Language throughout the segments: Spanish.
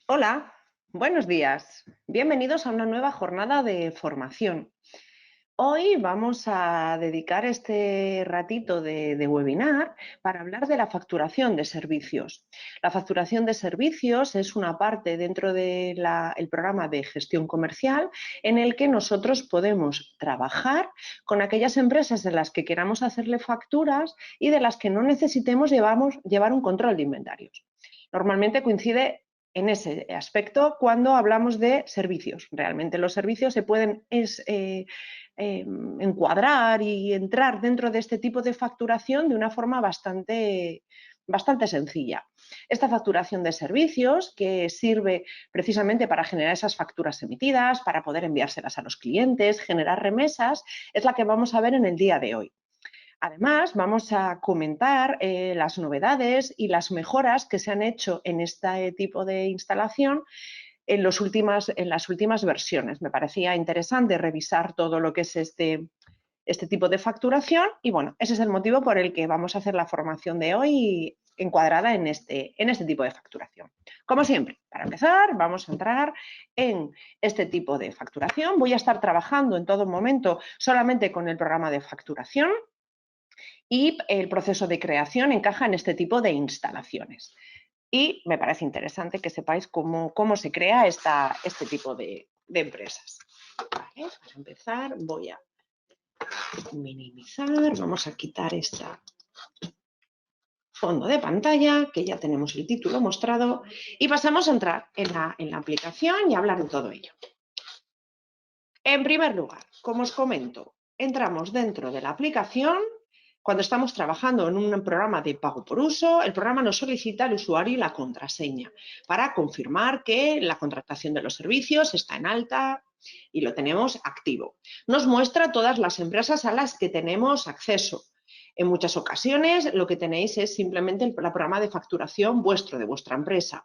Hola, buenos días. Bienvenidos a una nueva jornada de formación. Hoy vamos a dedicar este ratito de webinar para hablar de la facturación de servicios. La facturación de servicios es una parte dentro del programa de gestión comercial en el que nosotros podemos trabajar con aquellas empresas de las que queramos hacerle facturas y de las que no necesitemos llevar un control de inventarios. Normalmente coincide en ese aspecto cuando hablamos de servicios. Realmente los servicios se pueden encuadrar y entrar dentro de este tipo de facturación de una forma bastante sencilla. Esta facturación de servicios, que sirve precisamente para generar esas facturas emitidas, para poder enviárselas a los clientes, generar remesas, es la que vamos a ver en el día de hoy. Además, vamos a comentar las novedades y las mejoras que se han hecho en este tipo de instalación en las últimas versiones. Me parecía interesante revisar todo lo que es este tipo de facturación y bueno, ese es el motivo por el que vamos a hacer la formación de hoy encuadrada en este tipo de facturación. Como siempre, para empezar, vamos a entrar en este tipo de facturación. Voy a estar trabajando en todo momento solamente con el programa de facturación y el proceso de creación encaja en este tipo de instalaciones. Y me parece interesante que sepáis cómo se crea este tipo de empresas. Vale, para empezar voy a minimizar, vamos a quitar este fondo de pantalla, que ya tenemos el título mostrado, y pasamos a entrar en la aplicación y a hablar de todo ello. En primer lugar, como os comento, entramos dentro de la aplicación. Cuando estamos trabajando en un programa de pago por uso, el programa nos solicita al usuario y la contraseña para confirmar que la contratación de los servicios está en alta y lo tenemos activo. Nos muestra todas las empresas a las que tenemos acceso. En muchas ocasiones lo que tenéis es simplemente el programa de facturación vuestro, de vuestra empresa.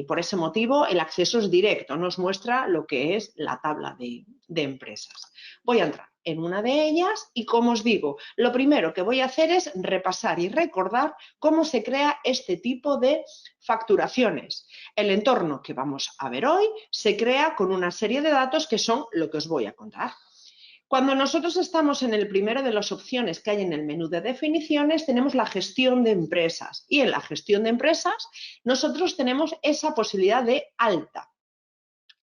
Por ese motivo el acceso es directo, nos muestra lo que es la tabla de empresas. Voy a entrar en una de ellas y, como os digo, lo primero que voy a hacer es repasar y recordar cómo se crea este tipo de facturaciones. El entorno que vamos a ver hoy se crea con una serie de datos que son lo que os voy a contar. Cuando nosotros estamos en el primero de las opciones que hay en el menú de definiciones, tenemos la gestión de empresas y en la gestión de empresas nosotros tenemos esa posibilidad de alta.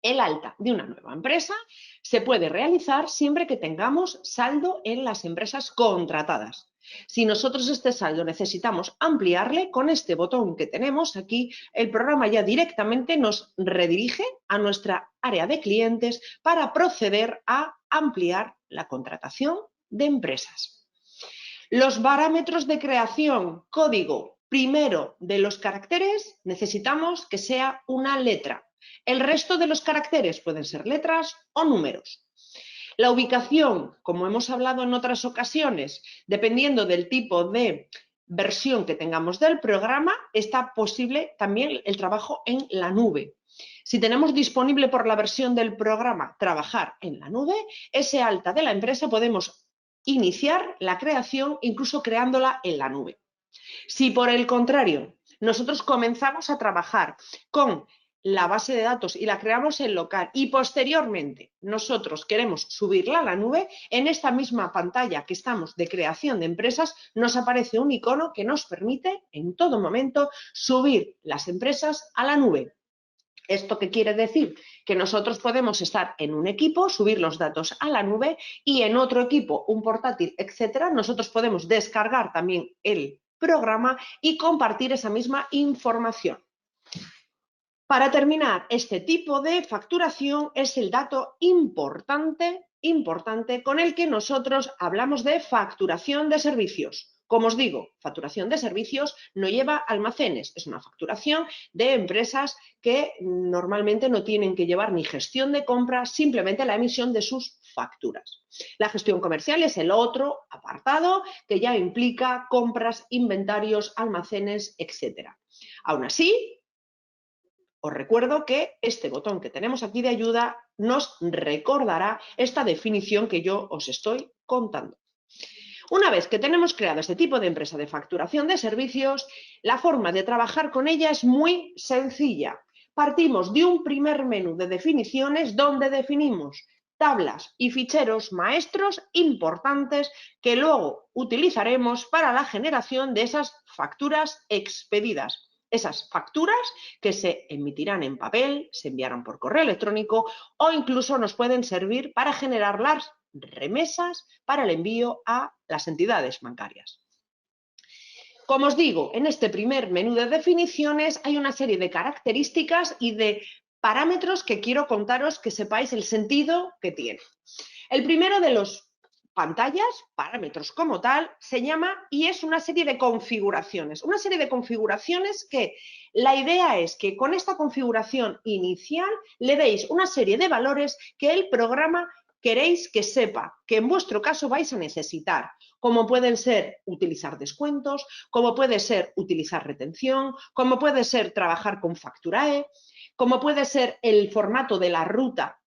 El alta de una nueva empresa se puede realizar siempre que tengamos saldo en las empresas contratadas. Si nosotros este saldo necesitamos ampliarle, con este botón que tenemos aquí, el programa ya directamente nos redirige a nuestra área de clientes para proceder a ampliar la contratación de empresas. Los parámetros de creación, código primero de los caracteres, necesitamos que sea una letra. El resto de los caracteres pueden ser letras o números. La ubicación, como hemos hablado en otras ocasiones, dependiendo del tipo de versión que tengamos del programa, está posible también el trabajo en la nube. Si tenemos disponible por la versión del programa trabajar en la nube, ese alta de la empresa podemos iniciar la creación incluso creándola en la nube. Si por el contrario nosotros comenzamos a trabajar con la base de datos y la creamos en local y posteriormente nosotros queremos subirla a la nube, en esta misma pantalla que estamos de creación de empresas nos aparece un icono que nos permite en todo momento subir las empresas a la nube. ¿Esto qué quiere decir? Que nosotros podemos estar en un equipo, subir los datos a la nube y en otro equipo, un portátil, etcétera, nosotros podemos descargar también el programa y compartir esa misma información. Para terminar, este tipo de facturación es el dato importante con el que nosotros hablamos de facturación de servicios. Como os digo, facturación de servicios no lleva almacenes, es una facturación de empresas que normalmente no tienen que llevar ni gestión de compras, simplemente la emisión de sus facturas. La gestión comercial es el otro apartado que ya implica compras, inventarios, almacenes, etcétera. Aún así, os recuerdo que este botón que tenemos aquí de ayuda nos recordará esta definición que yo os estoy contando. Una vez que tenemos creado este tipo de empresa de facturación de servicios, la forma de trabajar con ella es muy sencilla. Partimos de un primer menú de definiciones donde definimos tablas y ficheros maestros importantes que luego utilizaremos para la generación de esas facturas expedidas. Esas facturas que se emitirán en papel, se enviarán por correo electrónico o incluso nos pueden servir para generar las remesas para el envío a las entidades bancarias. Como os digo, en este primer menú de definiciones hay una serie de características y de parámetros que quiero contaros que sepáis el sentido que tiene. El primero de los pantallas, parámetros como tal, se llama y es una serie de configuraciones. Una serie de configuraciones que la idea es que con esta configuración inicial le deis una serie de valores que el programa queréis que sepa, que en vuestro caso vais a necesitar, como pueden ser utilizar descuentos, como puede ser utilizar retención, como puede ser trabajar con Facturae, como puede ser el formato de la ruta,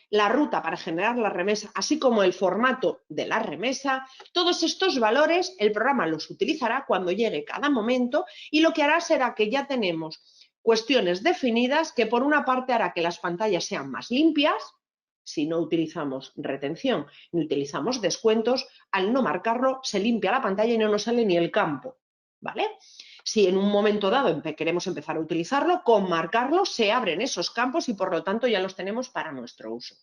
la ruta para generar la remesa, así como el formato de la remesa. Todos estos valores el programa los utilizará cuando llegue cada momento y lo que hará será que ya tenemos cuestiones definidas que por una parte hará que las pantallas sean más limpias. Si no utilizamos retención ni utilizamos descuentos, al no marcarlo se limpia la pantalla y no nos sale ni el campo, ¿vale? Si en un momento dado queremos empezar a utilizarlo, con marcarlo se abren esos campos y por lo tanto ya los tenemos para nuestro uso.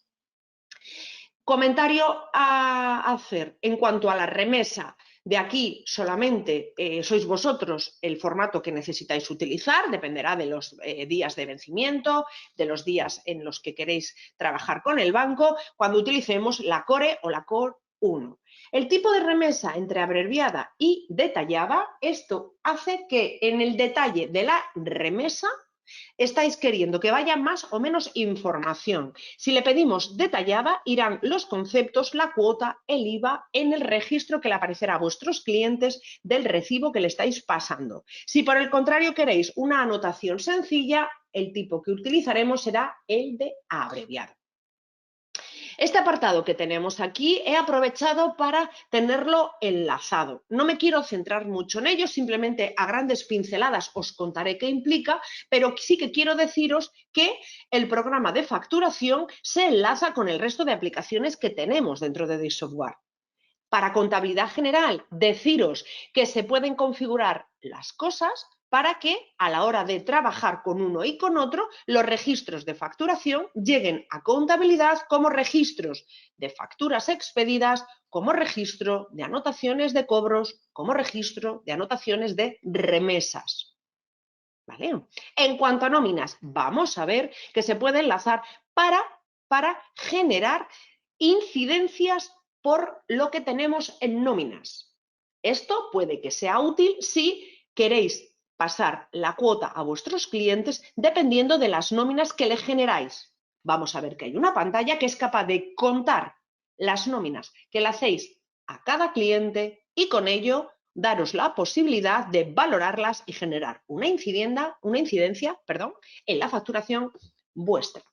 Comentario a hacer en cuanto a la remesa. De aquí solamente sois vosotros el formato que necesitáis utilizar, dependerá de los días de vencimiento, de los días en los que queréis trabajar con el banco, cuando utilicemos la Core o la Core 1. El tipo de remesa entre abreviada y detallada, esto hace que en el detalle de la remesa estáis queriendo que vaya más o menos información. Si le pedimos detallada, irán los conceptos, la cuota, el IVA en el registro que le aparecerá a vuestros clientes del recibo que le estáis pasando. Si por el contrario queréis una anotación sencilla, el tipo que utilizaremos será el de abreviado. Este apartado que tenemos aquí he aprovechado para tenerlo enlazado. No me quiero centrar mucho en ello, simplemente a grandes pinceladas os contaré qué implica, pero sí que quiero deciros que el programa de facturación se enlaza con el resto de aplicaciones que tenemos dentro de DISoftware. Para contabilidad general, deciros que se pueden configurar las cosas para que a la hora de trabajar con uno y con otro, los registros de facturación lleguen a contabilidad como registros de facturas expedidas, como registro de anotaciones de cobros, como registro de anotaciones de remesas. ¿Vale? En cuanto a nóminas, vamos a ver que se puede enlazar para generar incidencias por lo que tenemos en nóminas. Esto puede que sea útil si queréis pasar la cuota a vuestros clientes dependiendo de las nóminas que le generáis. Vamos a ver que hay una pantalla que es capaz de contar las nóminas que le hacéis a cada cliente y con ello daros la posibilidad de valorarlas y generar una incidencia en la facturación vuestra.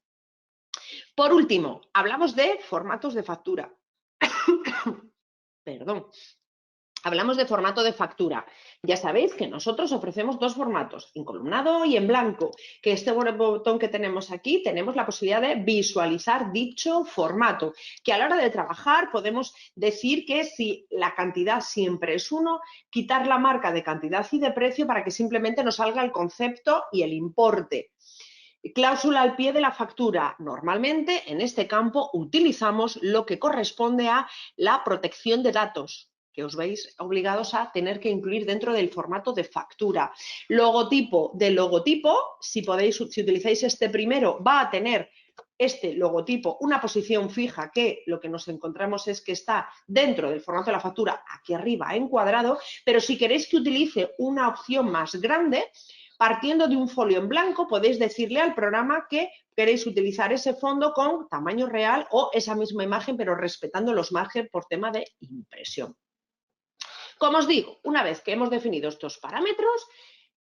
Por último, hablamos de formatos de factura. Perdón. Hablamos de formato de factura. Ya sabéis que nosotros ofrecemos dos formatos, en columnado y en blanco, que este botón que tenemos aquí, tenemos la posibilidad de visualizar dicho formato, que a la hora de trabajar podemos decir que si la cantidad siempre es 1, quitar la marca de cantidad y de precio para que simplemente nos salga el concepto y el importe. Cláusula al pie de la factura. Normalmente en este campo utilizamos lo que corresponde a la protección de datos, que os veis obligados a tener que incluir dentro del formato de factura. Logotipo de logotipo, si utilizáis este primero, va a tener este logotipo una posición fija que lo que nos encontramos es que está dentro del formato de la factura, aquí arriba encuadrado, pero si queréis que utilice una opción más grande, partiendo de un folio en blanco, podéis decirle al programa que queréis utilizar ese fondo con tamaño real o esa misma imagen, pero respetando los márgenes por tema de impresión. Como os digo, una vez que hemos definido estos parámetros,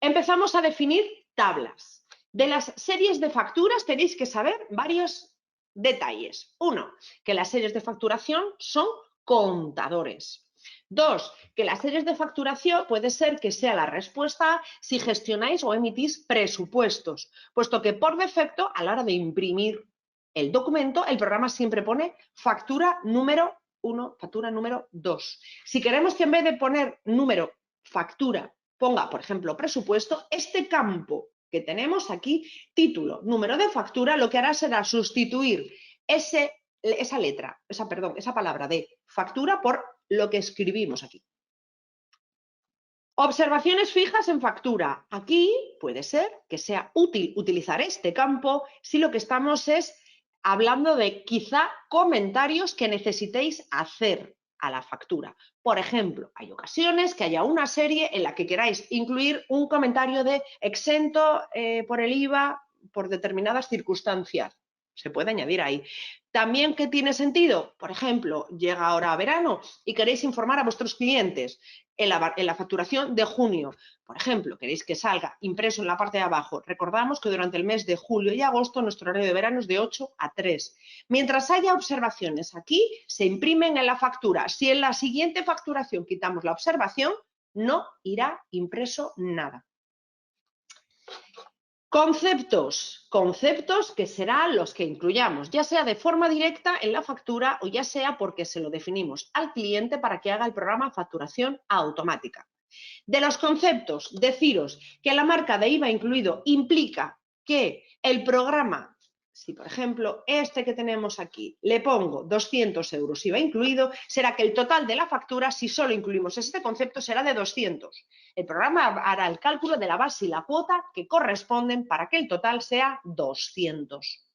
empezamos a definir tablas. De las series de facturas tenéis que saber varios detalles. 1, que las series de facturación son contadores. 2, que las series de facturación puede ser que sea la respuesta si gestionáis o emitís presupuestos, puesto que por defecto a la hora de imprimir el documento, el programa siempre pone factura número 1, factura número 2. Si queremos que en vez de poner número factura ponga, por ejemplo, presupuesto, este campo que tenemos aquí, título, número de factura, lo que hará será sustituir esa palabra de factura por lo que escribimos aquí. Observaciones fijas en factura. Aquí puede ser que sea útil utilizar este campo si lo que estamos es hablando de quizá comentarios que necesitéis hacer a la factura. Por ejemplo, hay ocasiones que haya una serie en la que queráis incluir un comentario de exento por el IVA por determinadas circunstancias. Se puede añadir ahí. También, ¿qué tiene sentido? Por ejemplo, llega ahora verano y queréis informar a vuestros clientes en la facturación de junio. Por ejemplo, queréis que salga impreso en la parte de abajo. Recordamos que durante el mes de julio y agosto nuestro horario de verano es de 8 a 3. Mientras haya observaciones aquí, se imprimen en la factura. Si en la siguiente facturación quitamos la observación, no irá impreso nada. Conceptos que serán los que incluyamos, ya sea de forma directa en la factura o ya sea porque se lo definimos al cliente para que haga el programa facturación automática. De los conceptos, deciros que la marca de IVA incluido implica que el programa, si por ejemplo este que tenemos aquí le pongo 200 euros IVA incluido, será que el total de la factura, si solo incluimos este concepto, será de 200. El programa hará el cálculo de la base y la cuota que corresponden para que el total sea 200.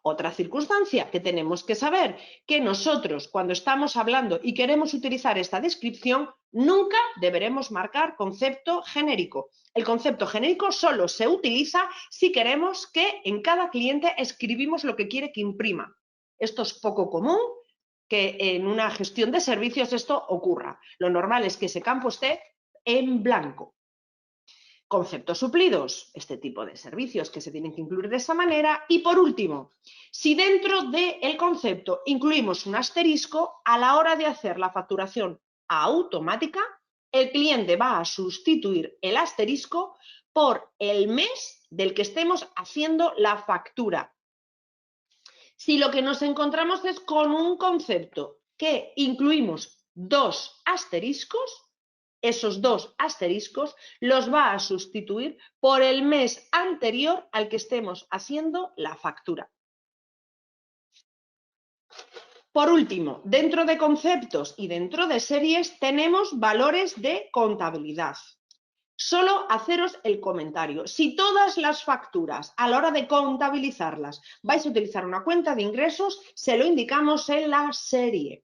Otra circunstancia que tenemos que saber, que nosotros cuando estamos hablando y queremos utilizar esta descripción, nunca deberemos marcar concepto genérico. El concepto genérico solo se utiliza si queremos que en cada cliente escribimos lo que quiere que imprima. Esto es poco común que en una gestión de servicios esto ocurra. Lo normal es que ese campo esté en blanco. Conceptos suplidos, este tipo de servicios que se tienen que incluir de esa manera. Y por último, si dentro del concepto incluimos un asterisco, a la hora de hacer la facturación automática, el cliente va a sustituir el asterisco por el mes del que estemos haciendo la factura. Si lo que nos encontramos es con un concepto que incluimos dos asteriscos, esos dos asteriscos los va a sustituir por el mes anterior al que estemos haciendo la factura. Por último, dentro de conceptos y dentro de series tenemos valores de contabilidad. Solo haceros el comentario. Si todas las facturas a la hora de contabilizarlas vais a utilizar una cuenta de ingresos, se lo indicamos en la serie.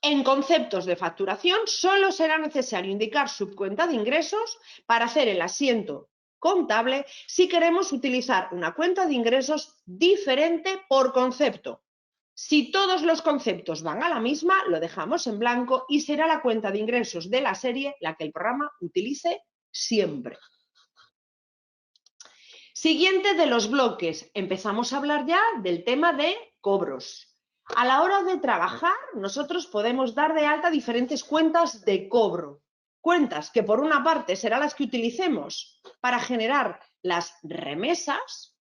En conceptos de facturación, solo será necesario indicar subcuenta de ingresos para hacer el asiento contable si queremos utilizar una cuenta de ingresos diferente por concepto. Si todos los conceptos van a la misma, lo dejamos en blanco y será la cuenta de ingresos de la serie la que el programa utilice siempre. Siguiente de los bloques, empezamos a hablar ya del tema de cobros. A la hora de trabajar, nosotros podemos dar de alta diferentes cuentas de cobro. Cuentas que por una parte serán las que utilicemos para generar las remesas.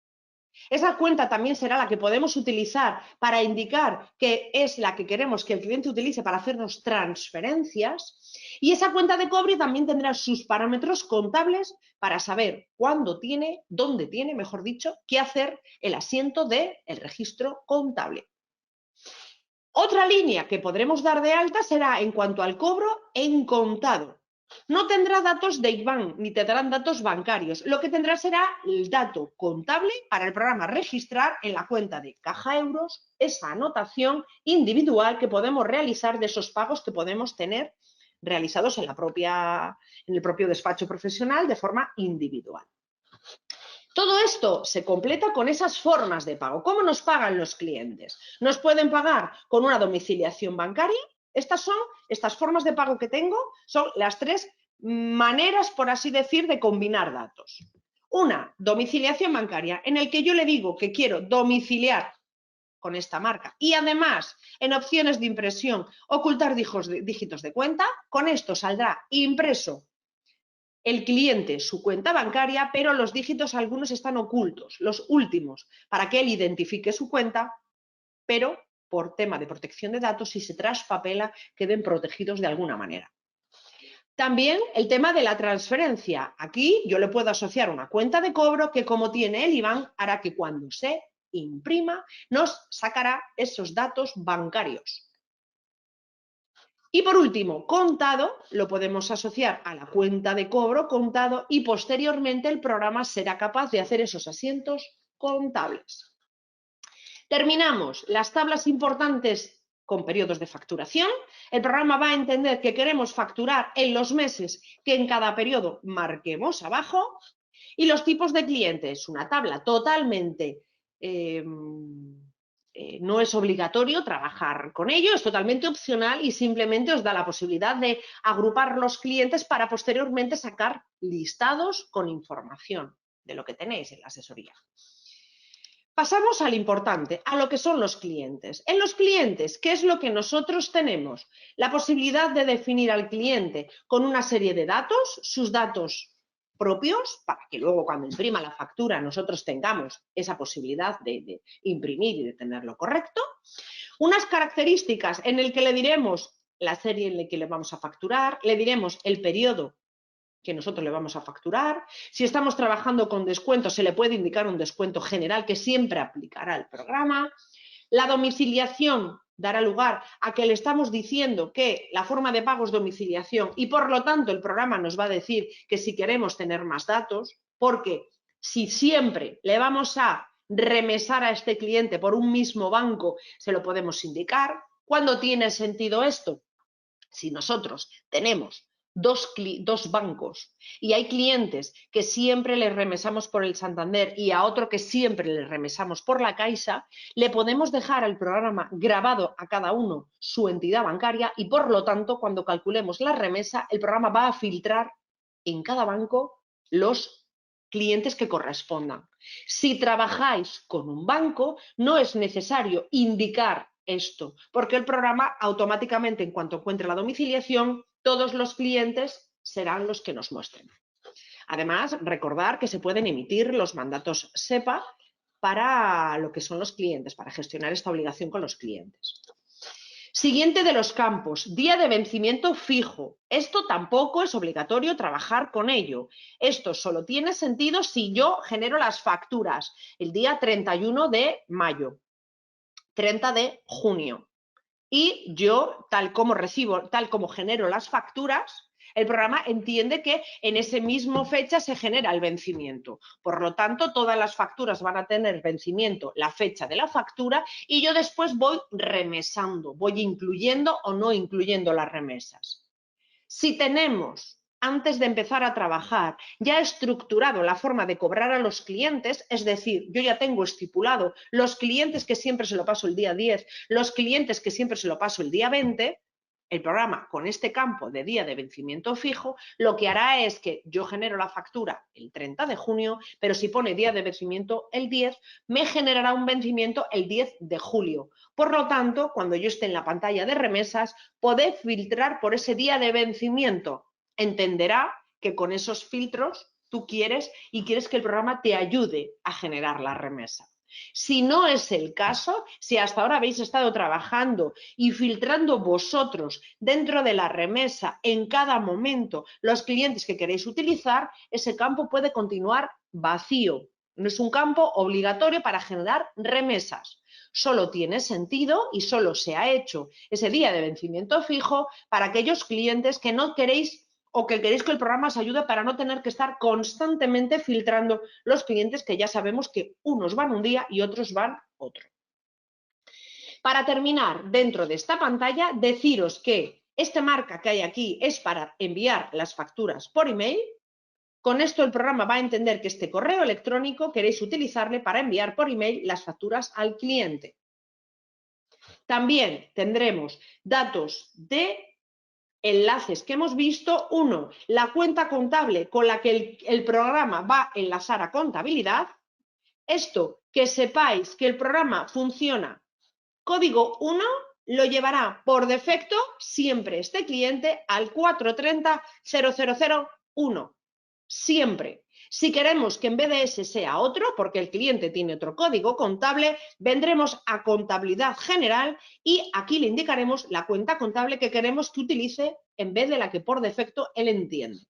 Esa cuenta también será la que podemos utilizar para indicar que es la que queremos que el cliente utilice para hacernos transferencias. Y esa cuenta de cobro también tendrá sus parámetros contables para saber cuándo tiene, dónde tiene, mejor dicho, que hacer el asiento del registro contable. Otra línea que podremos dar de alta será en cuanto al cobro en contado. No tendrá datos de IBAN ni tendrán datos bancarios. Lo que tendrá será el dato contable para el programa registrar en la cuenta de Caja Euros esa anotación individual que podemos realizar de esos pagos que podemos tener realizados en el propio despacho profesional de forma individual. Todo esto se completa con esas formas de pago. ¿Cómo nos pagan los clientes? Nos pueden pagar con una domiciliación bancaria. Estas formas de pago que tengo son las tres maneras, por así decir, de combinar datos. Una domiciliación bancaria en el que yo le digo que quiero domiciliar con esta marca y además en opciones de impresión ocultar dígitos de cuenta. Con esto saldrá impreso el cliente su cuenta bancaria, pero los dígitos algunos están ocultos, los últimos, para que él identifique su cuenta, pero por tema de protección de datos, si se traspapela, queden protegidos de alguna manera. También el tema de la transferencia. Aquí yo le puedo asociar una cuenta de cobro que, como tiene el IBAN, hará que cuando se imprima nos sacará esos datos bancarios. Y por último, contado, lo podemos asociar a la cuenta de cobro contado y posteriormente el programa será capaz de hacer esos asientos contables. Terminamos las tablas importantes con periodos de facturación. El programa va a entender que queremos facturar en los meses que en cada periodo marquemos abajo. Y los tipos de clientes, una tabla totalmente... no es obligatorio trabajar con ello, es totalmente opcional y simplemente os da la posibilidad de agrupar los clientes para posteriormente sacar listados con información de lo que tenéis en la asesoría. Pasamos al importante, a lo que son los clientes. En los clientes, ¿qué es lo que nosotros tenemos? La posibilidad de definir al cliente con una serie de datos, sus datos propios, para que luego cuando imprima la factura nosotros tengamos esa posibilidad de imprimir y de tenerlo correcto. Unas características en el que le diremos la serie en la que le vamos a facturar, le diremos el periodo que nosotros le vamos a facturar. Si estamos trabajando con descuento, se le puede indicar un descuento general que siempre aplicará el programa. La domiciliación dará lugar a que le estamos diciendo que la forma de pago es domiciliación y por lo tanto el programa nos va a decir que si queremos tener más datos, porque si siempre le vamos a remesar a este cliente por un mismo banco, se lo podemos indicar. ¿Cuándo tiene sentido esto? Si nosotros tenemos dos bancos y hay clientes que siempre les remesamos por el Santander y a otro que siempre les remesamos por la Caixa, le podemos dejar al programa grabado a cada uno su entidad bancaria y por lo tanto cuando calculemos la remesa el programa va a filtrar en cada banco los clientes que correspondan. Si trabajáis con un banco no es necesario indicar esto, porque el programa automáticamente, en cuanto encuentre la domiciliación, todos los clientes serán los que nos muestren. Además, recordar que se pueden emitir los mandatos SEPA para lo que son los clientes, para gestionar esta obligación con los clientes. Siguiente de los campos, día de vencimiento fijo. Esto tampoco es obligatorio trabajar con ello. Esto solo tiene sentido si yo genero las facturas el día 31 de mayo. 30 de junio. Y yo, tal como genero las facturas, el programa entiende que en ese mismo fecha se genera el vencimiento. Por lo tanto, todas las facturas van a tener vencimiento la fecha de la factura y yo después voy remesando, voy incluyendo o no incluyendo las remesas. Si tenemos, antes de empezar a trabajar, ya estructurado la forma de cobrar a los clientes, es decir, yo ya tengo estipulado los clientes que siempre se lo paso el día 10, los clientes que siempre se lo paso el día 20, el programa con este campo de día de vencimiento fijo, lo que hará es que yo genero la factura el 30 de junio, pero si pone día de vencimiento el 10, me generará un vencimiento el 10 de julio. Por lo tanto, cuando yo esté en la pantalla de remesas, podré filtrar por ese día de vencimiento. Entenderá que con esos filtros tú quieres que el programa te ayude a generar la remesa. Si no es el caso, si hasta ahora habéis estado trabajando y filtrando vosotros dentro de la remesa en cada momento los clientes que queréis utilizar, ese campo puede continuar vacío. No es un campo obligatorio para generar remesas. Solo tiene sentido y solo se ha hecho ese día de vencimiento fijo para aquellos clientes que no queréis o que queréis que el programa os ayude para no tener que estar constantemente filtrando los clientes que ya sabemos que unos van un día y otros van otro. Para terminar, dentro de esta pantalla, deciros que esta marca que hay aquí es para enviar las facturas por email. Con esto el programa va a entender que este correo electrónico queréis utilizarle para enviar por email las facturas al cliente. También tendremos datos de enlaces que hemos visto. Uno, la cuenta contable con la que el programa va a enlazar a contabilidad. Esto, que sepáis que el programa funciona código 1, lo llevará por defecto siempre este cliente al 430.000.1. Siempre. Si queremos que en vez de ese sea otro, porque el cliente tiene otro código contable, vendremos a contabilidad general y aquí le indicaremos la cuenta contable que queremos que utilice en vez de la que por defecto él entiende.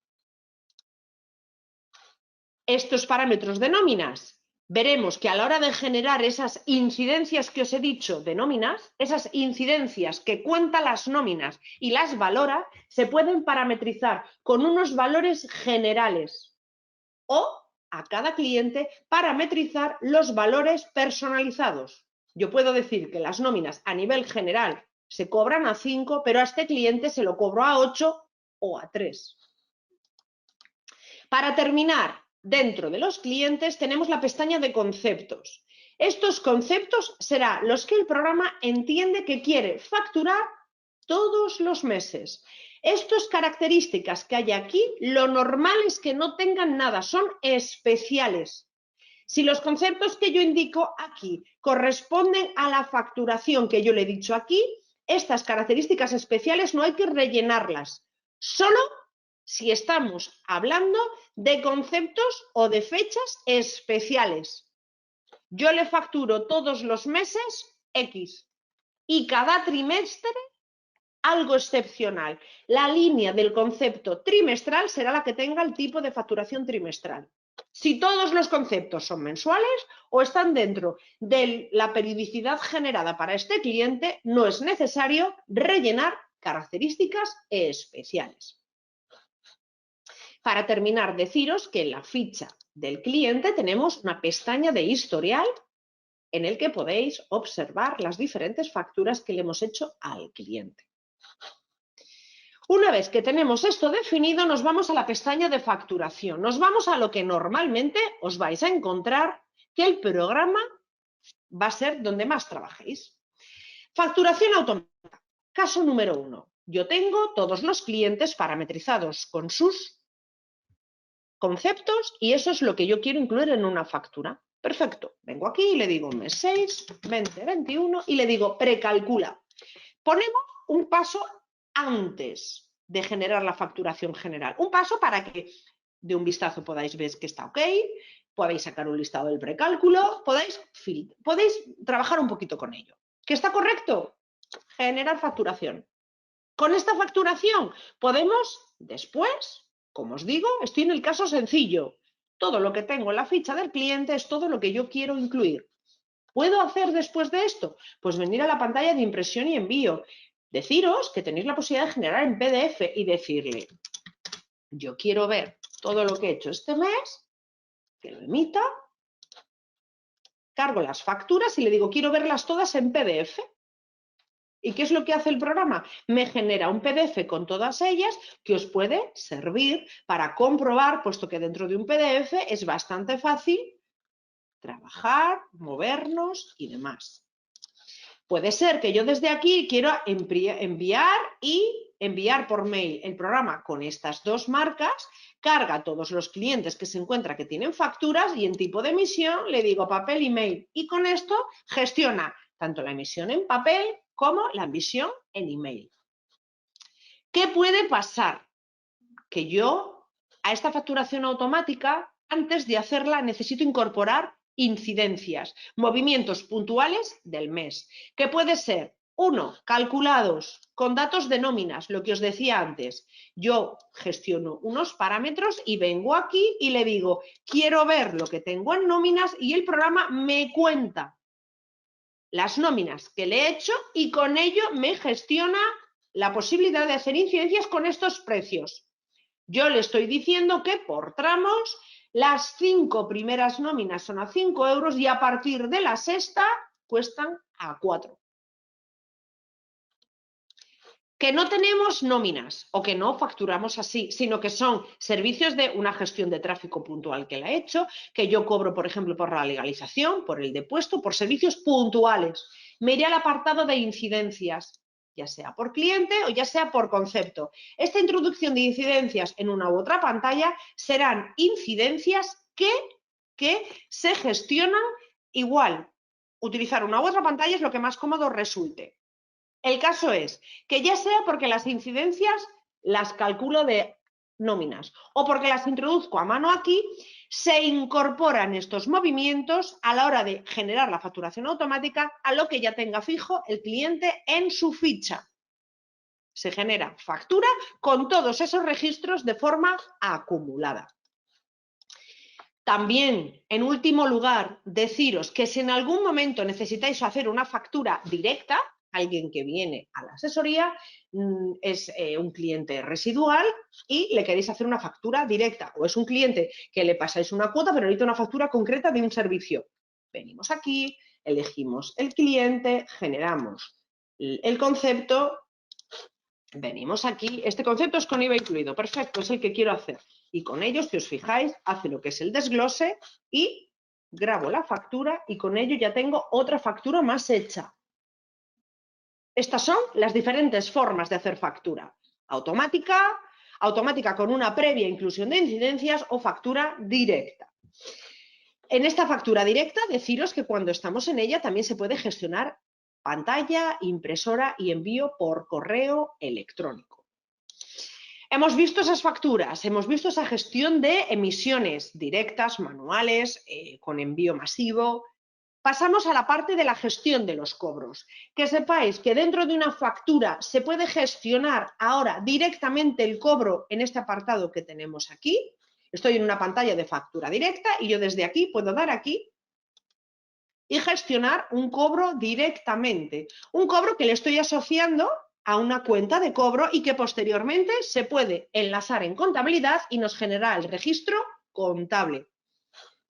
Estos parámetros de nóminas, veremos que a la hora de generar esas incidencias que os he dicho de nóminas, esas incidencias que cuenta las nóminas y las valora, se pueden parametrizar con unos valores generales o a cada cliente parametrizar los valores personalizados. Yo puedo decir que las nóminas a nivel general se cobran a 5, pero a este cliente se lo cobro a 8 o a 3. Para terminar, dentro de los clientes tenemos la pestaña de conceptos. Estos conceptos serán los que el programa entiende que quiere facturar todos los meses. Estas características que hay aquí, lo normal es que no tengan nada, son especiales. Si los conceptos que yo indico aquí corresponden a la facturación que yo le he dicho aquí, estas características especiales no hay que rellenarlas, solo si estamos hablando de conceptos o de fechas especiales. Yo le facturo todos los meses X y cada trimestre algo excepcional. La línea del concepto trimestral será la que tenga el tipo de facturación trimestral. Si todos los conceptos son mensuales o están dentro de la periodicidad generada para este cliente, no es necesario rellenar características especiales. Para terminar, deciros que en la ficha del cliente tenemos una pestaña de historial en el que podéis observar las diferentes facturas que le hemos hecho al cliente. Una vez que tenemos esto definido, nos vamos a la pestaña de facturación. Nos vamos a lo que normalmente os vais a encontrar que el programa va a ser donde más trabajéis. Facturación automática. Caso número 1. Yo tengo todos los clientes parametrizados con sus conceptos y eso es lo que yo quiero incluir en una factura. Perfecto. Vengo aquí y le digo mes 6, 2021 y le digo precalcula. Ponemos un paso antes de generar la facturación general. Un paso para que de un vistazo podáis ver que está ok, podáis sacar un listado del precálculo, podéis trabajar un poquito con ello. ¿Que está correcto? Generar facturación. Con esta facturación podemos después, como os digo, estoy en el caso sencillo. Todo lo que tengo en la ficha del cliente es todo lo que yo quiero incluir. ¿Puedo hacer después de esto? Pues venir a la pantalla de impresión y envío. Deciros que tenéis la posibilidad de generar en PDF y decirle, yo quiero ver todo lo que he hecho este mes, que lo emita, cargo las facturas y le digo, quiero verlas todas en PDF. ¿Y qué es lo que hace el programa? Me genera un PDF con todas ellas que os puede servir para comprobar, puesto que dentro de un PDF es bastante fácil trabajar, movernos y demás. Puede ser que yo desde aquí quiero enviar por mail el programa con estas dos marcas, carga a todos los clientes que se encuentra que tienen facturas y en tipo de emisión le digo papel y mail. Y con esto gestiona tanto la emisión en papel como la emisión en email. ¿Qué puede pasar? Que yo a esta facturación automática, antes de hacerla, necesito incorporar incidencias, movimientos puntuales del mes, que puede ser, 1, calculados con datos de nóminas, lo que os decía antes. Yo gestiono unos parámetros y vengo aquí y le digo, quiero ver lo que tengo en nóminas y el programa me cuenta las nóminas que le he hecho y con ello me gestiona la posibilidad de hacer incidencias con estos precios. Yo le estoy diciendo que por tramos las 5 primeras nóminas son a 5 euros y a partir de la sexta cuestan a 4. Que no tenemos nóminas o que no facturamos así, sino que son servicios de una gestión de tráfico puntual que la he hecho, que yo cobro, por ejemplo, por la legalización, por el depuesto, por servicios puntuales. Me iré al apartado de incidencias. ya sea por cliente o ya sea por concepto. Esta introducción de incidencias en una u otra pantalla serán incidencias que se gestionan igual. Utilizar una u otra pantalla es lo que más cómodo resulte. El caso es que ya sea porque las incidencias las calculo de nóminas o porque las introduzco a mano aquí, se incorporan estos movimientos a la hora de generar la facturación automática a lo que ya tenga fijo el cliente en su ficha. Se genera factura con todos esos registros de forma acumulada. También, en último lugar, deciros que si en algún momento necesitáis hacer una factura directa, alguien que viene a la asesoría es un cliente residual y le queréis hacer una factura directa, o es un cliente que le pasáis una cuota pero necesita una factura concreta de un servicio. Venimos aquí, elegimos el cliente, generamos el concepto, venimos aquí, este concepto es con IVA incluido, perfecto, es el que quiero hacer. Y con ello, si os fijáis, hace lo que es el desglose y grabo la factura y con ello ya tengo otra factura más hecha. Estas son las diferentes formas de hacer factura. Automática con una previa inclusión de incidencias o factura directa. En esta factura directa, deciros que cuando estamos en ella también se puede gestionar pantalla, impresora y envío por correo electrónico. Hemos visto esas facturas, hemos visto esa gestión de emisiones directas, manuales, con envío masivo. Pasamos a la parte de la gestión de los cobros. Que sepáis que dentro de una factura se puede gestionar ahora directamente el cobro en este apartado que tenemos aquí. Estoy en una pantalla de factura directa y yo desde aquí puedo dar aquí y gestionar un cobro directamente. Un cobro que le estoy asociando a una cuenta de cobro y que posteriormente se puede enlazar en contabilidad y nos genera el registro contable.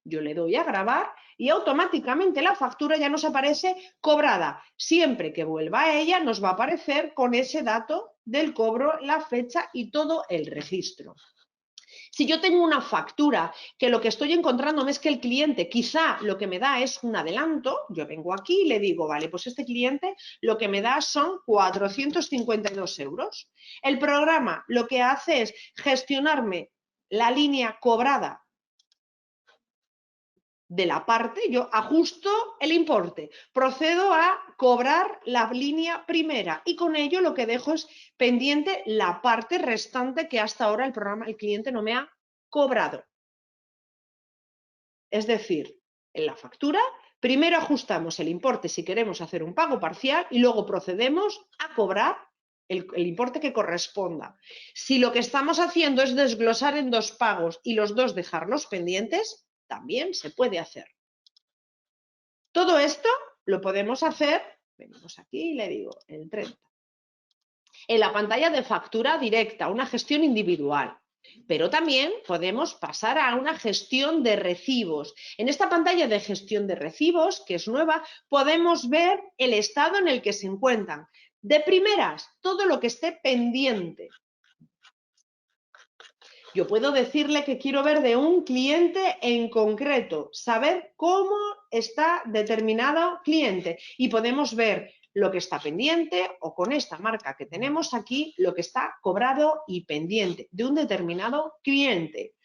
Yo le doy a grabar y automáticamente la factura ya nos aparece cobrada. Siempre que vuelva a ella nos va a aparecer con ese dato del cobro, la fecha y todo el registro. Si yo tengo una factura que lo que estoy encontrándome es que el cliente quizá lo que me da es un adelanto, yo vengo aquí y le digo, vale, pues este cliente lo que me da son 452 euros. El programa lo que hace es gestionarme la línea cobrada de la parte, yo ajusto el importe, procedo a cobrar la línea primera y con ello lo que dejo es pendiente la parte restante que hasta ahora el cliente no me ha cobrado. Es decir, en la factura primero ajustamos el importe si queremos hacer un pago parcial y luego procedemos a cobrar el importe que corresponda. Si lo que estamos haciendo es desglosar en dos pagos y los dos dejarlos pendientes, también se puede hacer. Todo esto lo podemos hacer, venimos aquí y le digo el 30. En la pantalla de factura directa, una gestión individual. Pero también podemos pasar a una gestión de recibos. En esta pantalla de gestión de recibos, que es nueva, podemos ver el estado en el que se encuentran. De primeras, todo lo que esté pendiente. Yo puedo decirle que quiero ver de un cliente en concreto, saber cómo está determinado cliente y podemos ver lo que está pendiente o con esta marca que tenemos aquí, lo que está cobrado y pendiente de un determinado cliente.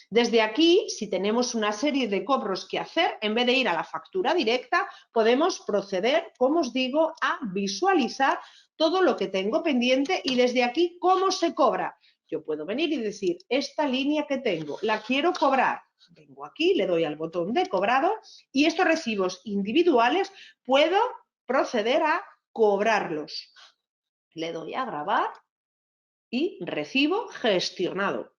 Desde aquí, si tenemos una serie de cobros que hacer, en vez de ir a la factura directa, podemos proceder, como os digo, a visualizar todo lo que tengo pendiente y desde aquí, cómo se cobra. Yo puedo venir y decir, esta línea que tengo, la quiero cobrar. Vengo aquí, le doy al botón de cobrado y estos recibos individuales puedo proceder a cobrarlos. Le doy a grabar y recibo gestionado.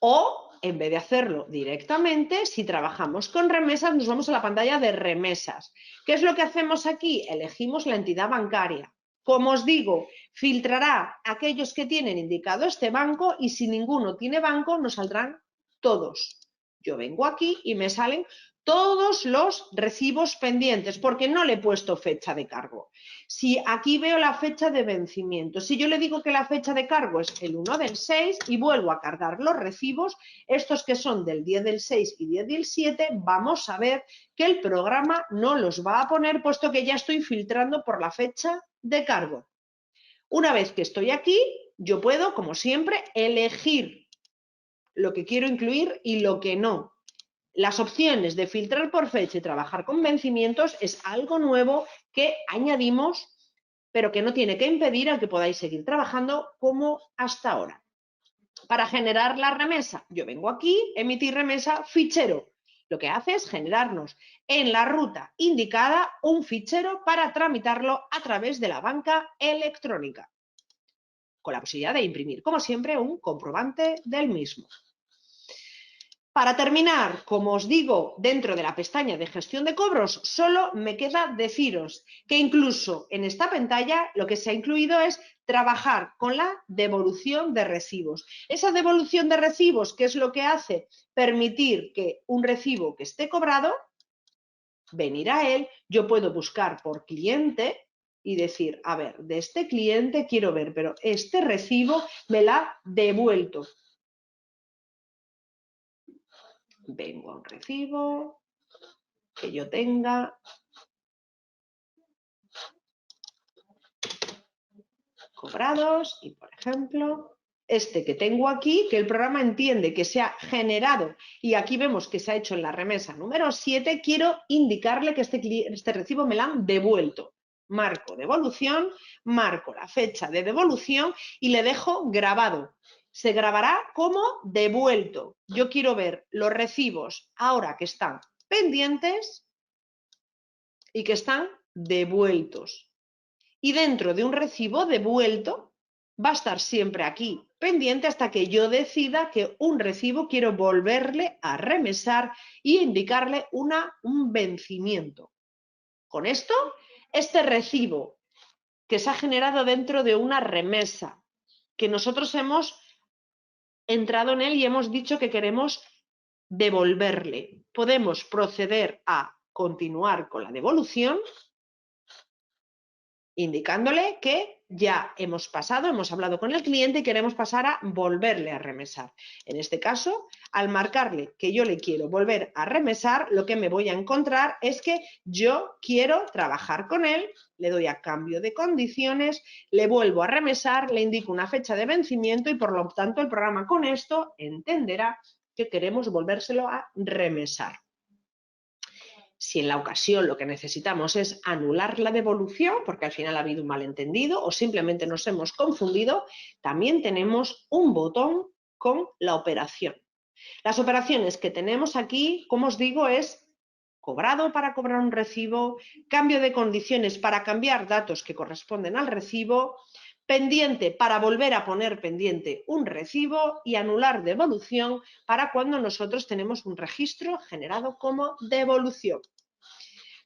O, en vez de hacerlo directamente, si trabajamos con remesas, nos vamos a la pantalla de remesas. ¿Qué es lo que hacemos aquí? Elegimos la entidad bancaria. Como os digo, filtrará aquellos que tienen indicado este banco y si ninguno tiene banco, nos saldrán todos. Yo vengo aquí y me salen todos los recibos pendientes, porque no le he puesto fecha de cargo. Si aquí veo la fecha de vencimiento, si yo le digo que la fecha de cargo es el 1 del 6 y vuelvo a cargar los recibos, estos que son del 10 del 6 y 10 del 7, vamos a ver que el programa no los va a poner, puesto que ya estoy filtrando por la fecha de cargo. Una vez que estoy aquí, yo puedo, como siempre, elegir lo que quiero incluir y lo que no. Las opciones de filtrar por fecha y trabajar con vencimientos es algo nuevo que añadimos, pero que no tiene que impedir al que podáis seguir trabajando como hasta ahora. Para generar la remesa, yo vengo aquí, emitir remesa, fichero. Lo que hace es generarnos en la ruta indicada un fichero para tramitarlo a través de la banca electrónica, con la posibilidad de imprimir, como siempre, un comprobante del mismo. Para terminar, como os digo, dentro de la pestaña de gestión de cobros, solo me queda deciros que incluso en esta pantalla lo que se ha incluido es trabajar con la devolución de recibos. Esa devolución de recibos, ¿qué es lo que hace? Permitir que un recibo que esté cobrado, venir a él, yo puedo buscar por cliente y decir, a ver, de este cliente quiero ver, pero este recibo me la ha devuelto. Vengo a un recibo que yo tenga cobrados y, por ejemplo, este que tengo aquí, que el programa entiende que se ha generado y aquí vemos que se ha hecho en la remesa número 7, quiero indicarle que este recibo me lo han devuelto. Marco devolución, marco la fecha de devolución y le dejo grabado. Se grabará como devuelto. Yo quiero ver los recibos ahora que están pendientes y que están devueltos. Y dentro de un recibo devuelto va a estar siempre aquí pendiente hasta que yo decida que un recibo quiero volverle a remesar y indicarle un vencimiento. Con esto, este recibo que se ha generado dentro de una remesa, que nosotros hemos entrado en él y hemos dicho que queremos devolverle, podemos proceder a continuar con la devolución indicándole que ya hemos pasado, hemos hablado con el cliente y queremos pasar a volverle a remesar. En este caso, al marcarle que yo le quiero volver a remesar, lo que me voy a encontrar es que yo quiero trabajar con él, le doy a cambio de condiciones, le vuelvo a remesar, le indico una fecha de vencimiento y por lo tanto el programa con esto entenderá que queremos volvérselo a remesar. Si en la ocasión lo que necesitamos es anular la devolución, porque al final ha habido un malentendido o simplemente nos hemos confundido, también tenemos un botón con la operación. Las operaciones que tenemos aquí, como os digo, es cobrado para cobrar un recibo, cambio de condiciones para cambiar datos que corresponden al recibo, pendiente para volver a poner pendiente un recibo y anular devolución para cuando nosotros tenemos un registro generado como devolución.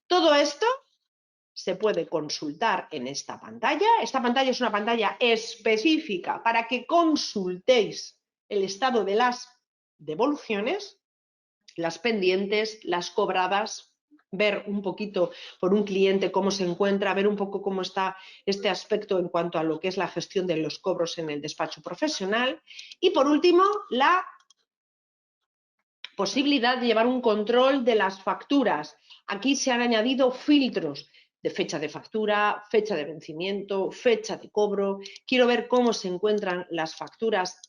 Todo esto se puede consultar en esta pantalla. Esta pantalla es una pantalla específica para que consultéis el estado de las devoluciones, las pendientes, las cobradas, ver un poquito por un cliente cómo se encuentra, ver un poco cómo está este aspecto en cuanto a lo que es la gestión de los cobros en el despacho profesional. Y por último, la posibilidad de llevar un control de las facturas. Aquí se han añadido filtros de fecha de factura, fecha de vencimiento, fecha de cobro. Quiero ver cómo se encuentran las facturas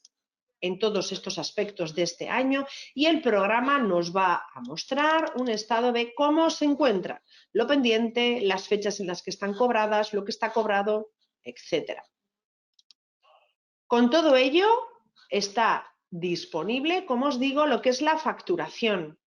en todos estos aspectos de este año y el programa nos va a mostrar un estado de cómo se encuentra lo pendiente, las fechas en las que están cobradas, lo que está cobrado, etc. Con todo ello está disponible, como os digo, lo que es la facturación.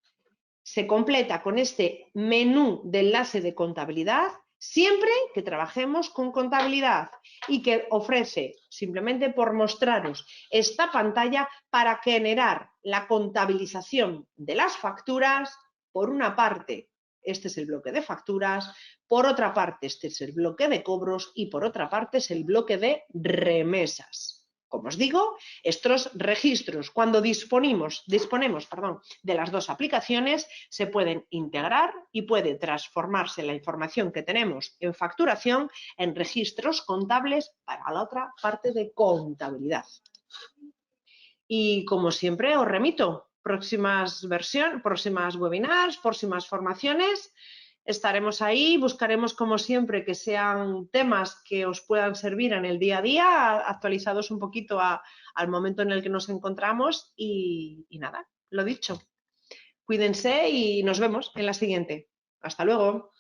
Se completa con este menú de enlace de contabilidad siempre que trabajemos con contabilidad y que ofrece, simplemente por mostraros esta pantalla, para generar la contabilización de las facturas. Por una parte, este es el bloque de facturas, por otra parte, este es el bloque de cobros y por otra parte es el bloque de remesas. Como os digo, estos registros, cuando disponemos de las dos aplicaciones, se pueden integrar y puede transformarse la información que tenemos en facturación en registros contables para la otra parte de contabilidad. Y como siempre os remito, próximas webinars, próximas formaciones, estaremos ahí, buscaremos como siempre que sean temas que os puedan servir en el día a día, actualizados un poquito al momento en el que nos encontramos y nada, lo dicho. Cuídense y nos vemos en la siguiente. Hasta luego.